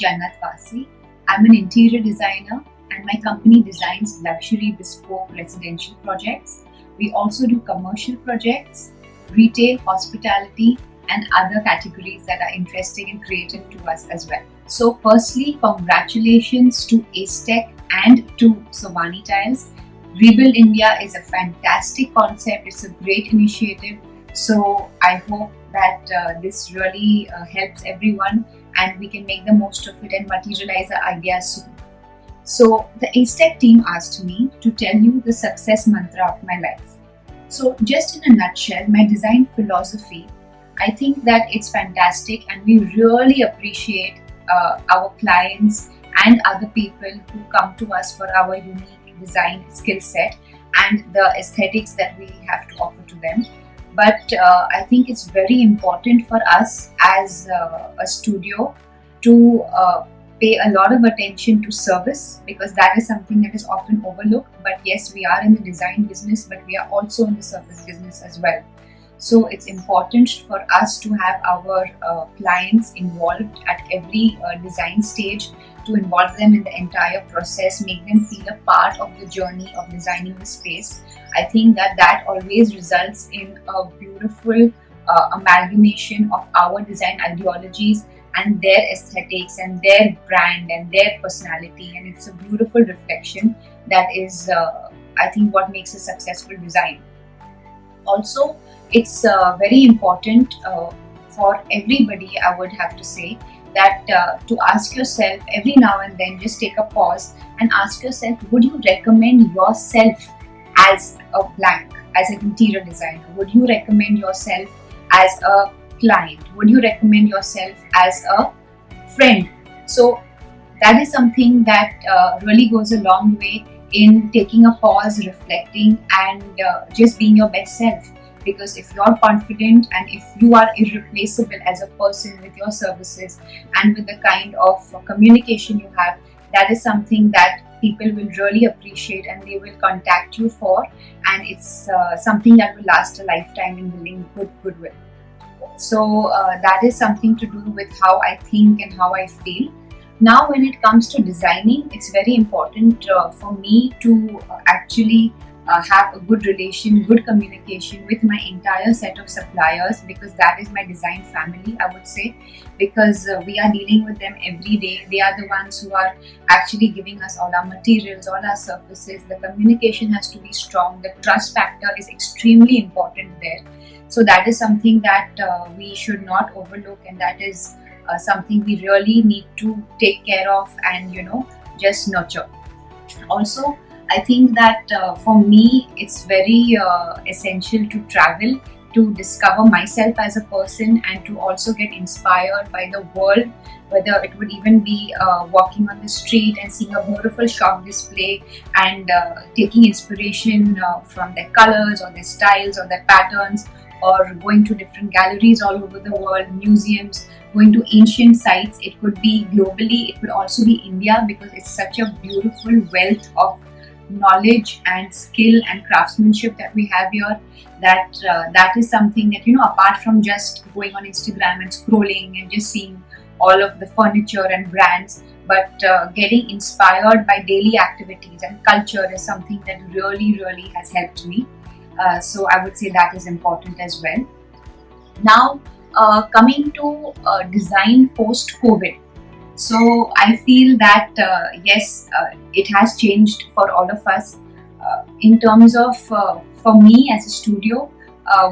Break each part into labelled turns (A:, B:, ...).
A: Jannat Vasi. I'm an interior designer and my company designs luxury bespoke residential projects. We also do commercial projects, retail, hospitality, and other categories that are interesting and creative to us as well. So, firstly, congratulations to Acetech and to Sovani Tiles. Rebuild India is a fantastic concept, it's a great initiative. So, I hope that this really helps everyone and we can make the most of it and materialize our ideas soon. So, the Acetech team asked me to tell you the success mantra of my life. So, just in a nutshell, my design philosophy, I think that it's fantastic and we really appreciate our clients and other people who come to us for our unique design skill set and the aesthetics that we have to offer to them. But I think it's very important for us as a studio to pay a lot of attention to service, because that is something that is often overlooked. But yes, we are in the design business, but we are also in the service business as well. So it's important for us to have our clients involved at every design stage, to involve them in the entire process, make them feel a part of the journey of designing the space. I think that always results in a beautiful amalgamation of our design ideologies and their aesthetics and their brand and their personality, and it's a beautiful reflection that is I think what makes a successful design. Also, it's very important for everybody, I would have to say, that to ask yourself every now and then, just take a pause and ask yourself, would you recommend yourself as a blank, as an interior designer? Would you recommend yourself as a client? Would you recommend yourself as a friend? So that is something that really goes a long way in taking a pause, reflecting, and just being your best self. Because if you're confident and if you are irreplaceable as a person with your services and with the kind of communication you have, that is something that people will really appreciate and they will contact you for, and it's something that will last a lifetime in building goodwill. So that is something to do with how I think and how I feel. Now, when it comes to designing, it's very important for me to actually have a good relation, good communication with my entire set of suppliers, because that is my design family, I would say, because we are dealing with them every day. They are the ones who are actually giving us all our materials, all our services. The communication has to be strong. The trust factor is extremely important there. So that is something that we should not overlook, and that is something we really need to take care of and just nurture. Also, I think that for me, it's very essential to travel, to discover myself as a person, and to also get inspired by the world, whether it would even be walking on the street and seeing a beautiful shop display and taking inspiration from their colors or their styles or their patterns, or going to different galleries all over the world, museums, going to ancient sites. It could be globally, it could also be India, because it's such a beautiful wealth of knowledge and skill and craftsmanship that we have here, that is something that apart from just going on Instagram and scrolling and just seeing all of the furniture and brands, but getting inspired by daily activities and culture is something that really has helped me. So I would say that is important as well. Now, coming to design post-COVID. So I feel that yes, it has changed for all of us. In terms of, for me as a studio,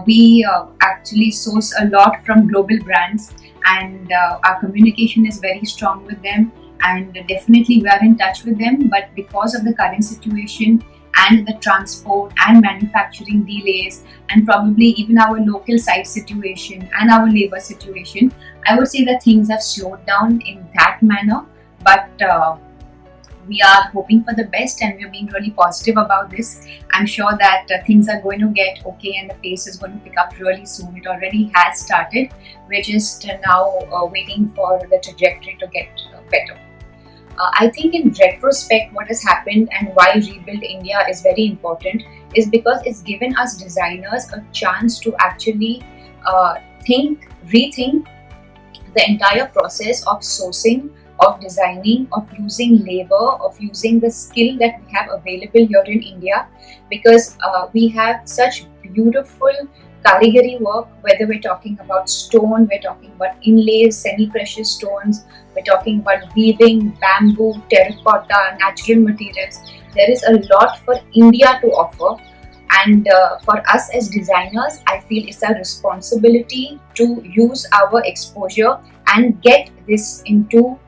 A: we actually source a lot from global brands, and our communication is very strong with them, and definitely we are in touch with them. But because of the current situation and the transport and manufacturing delays, and probably even our local site situation and our labor situation, I would say that things have slowed down in that manner. But we are hoping for the best and we are being really positive about this. I'm sure that things are going to get okay and the pace is going to pick up really soon. It already has started. We're just now waiting for the trajectory to get better. I think in retrospect, what has happened and why Rebuild India is very important is because it's given us designers a chance to actually rethink the entire process of sourcing of designing, of using labor, of using the skill that we have available here in India, because we have such beautiful karigari work, whether we're talking about stone, we're talking about inlays, semi-precious stones, we're talking about weaving, bamboo, terracotta, natural materials. There is a lot for India to offer, and for us as designers, I feel it's our responsibility to use our exposure and get this onto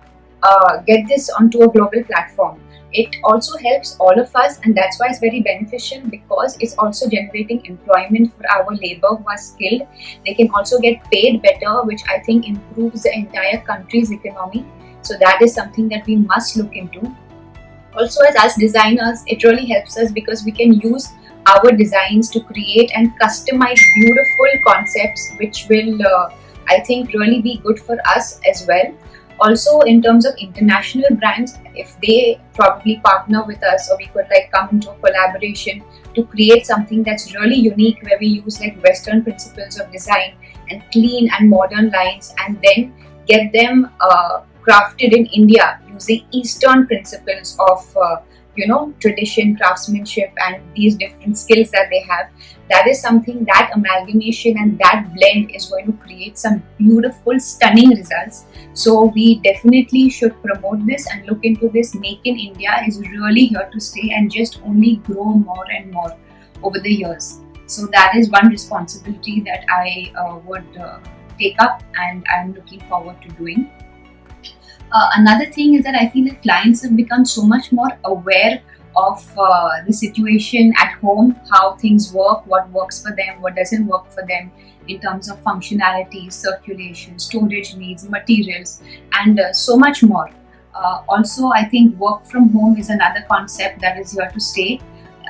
A: a global platform. It also helps all of us, and that's why it's very beneficial, because it's also generating employment for our labor who are skilled. They can also get paid better, which I think improves the entire country's economy. So that is something that we must look into. Also, as us designers, it really helps us because we can use our designs to create and customize beautiful concepts, which will I think really be good for us as well. Also, in terms of international brands, if they probably partner with us, or we could like come into a collaboration to create something that's really unique, where we use like Western principles of design and clean and modern lines, and then get them crafted in India using Eastern principles of tradition, craftsmanship, and these different skills that they have. That is something, that amalgamation and that blend is going to create some beautiful, stunning results. So we definitely should promote this and look into this. Make in India is really here to stay and just only grow more and more over the years. So that is one responsibility that I would take up, and I'm looking forward to doing. Another thing is that I feel that clients have become so much more aware of the situation at home, how things work, what works for them, what doesn't work for them in terms of functionality, circulation, storage needs, materials, and so much more. Also, I think work from home is another concept that is here to stay.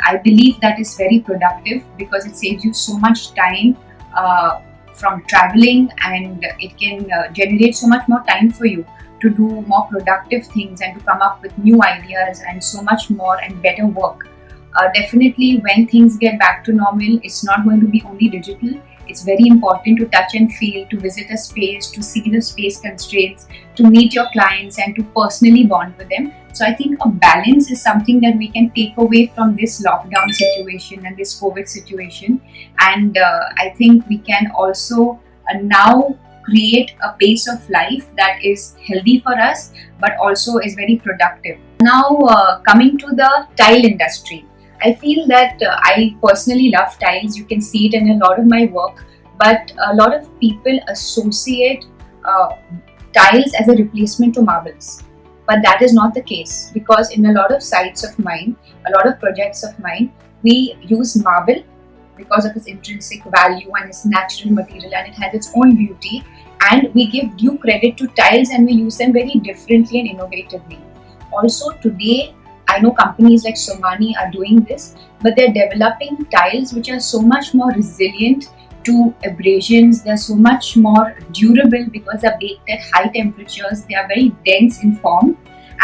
A: I believe that is very productive because it saves you so much time from traveling, and it can generate so much more time for you to do more productive things and to come up with new ideas and so much more and better work. Definitely, when things get back to normal, it's not going to be only digital. It's very important to touch and feel, to visit a space, to see the space constraints, to meet your clients and to personally bond with them. So I think a balance is something that we can take away from this lockdown situation and this COVID situation. And I think we can also now create a pace of life that is healthy for us, but also is very productive. Now, coming to the tile industry, I feel that I personally love tiles. You can see it in a lot of my work, but a lot of people associate tiles as a replacement to marbles. But that is not the case, because in a lot of sites of mine, a lot of projects of mine, we use marble because of its intrinsic value and its natural material, and it has its own beauty, and we give due credit to tiles and we use them very differently and innovatively. Also today, I know companies like Somany are doing this, but they're developing tiles which are so much more resilient to abrasions. They're so much more durable because they're baked at high temperatures. They are very dense in form,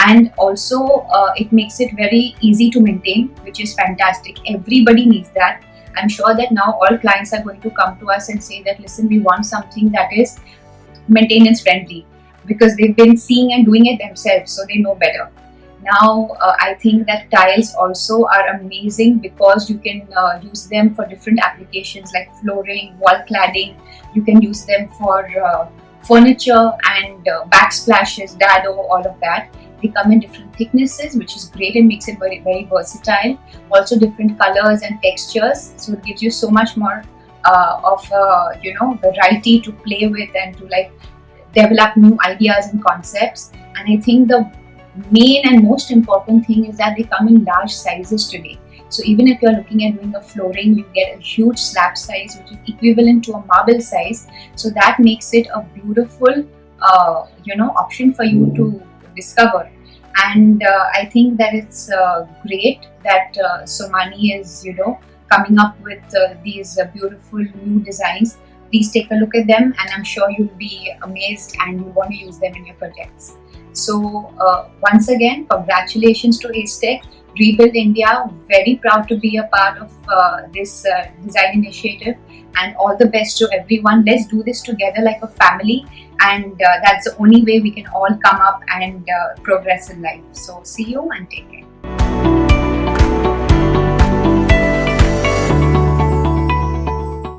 A: and also it makes it very easy to maintain, which is fantastic. Everybody needs that. I'm sure that now all clients are going to come to us and say that, listen, we want something that is maintenance friendly, because they've been seeing and doing it themselves, so they know better. Now, I think that tiles also are amazing because you can use them for different applications like flooring, wall cladding. You can use them for furniture and backsplashes, dado, all of that. They come in different thicknesses, which is great and makes it very, very versatile. Also different colors and textures, so it gives you so much more of variety to play with and to like develop new ideas and concepts. And I think the main and most important thing is that they come in large sizes today. So even if you're looking at doing a flooring, you get a huge slab size which is equivalent to a marble size. So that makes it a beautiful option for you to discover. And I think that it's great that Somany is coming up with these beautiful new designs. Please take a look at them, and I'm sure you'll be amazed and you'll want to use them in your projects. So once again, congratulations to Acetec. Rebuild India. Very proud to be a part of this design initiative, and all the best to everyone. Let's do this together like a family, and that's the only way we can all come up and progress in life. So see you and take care.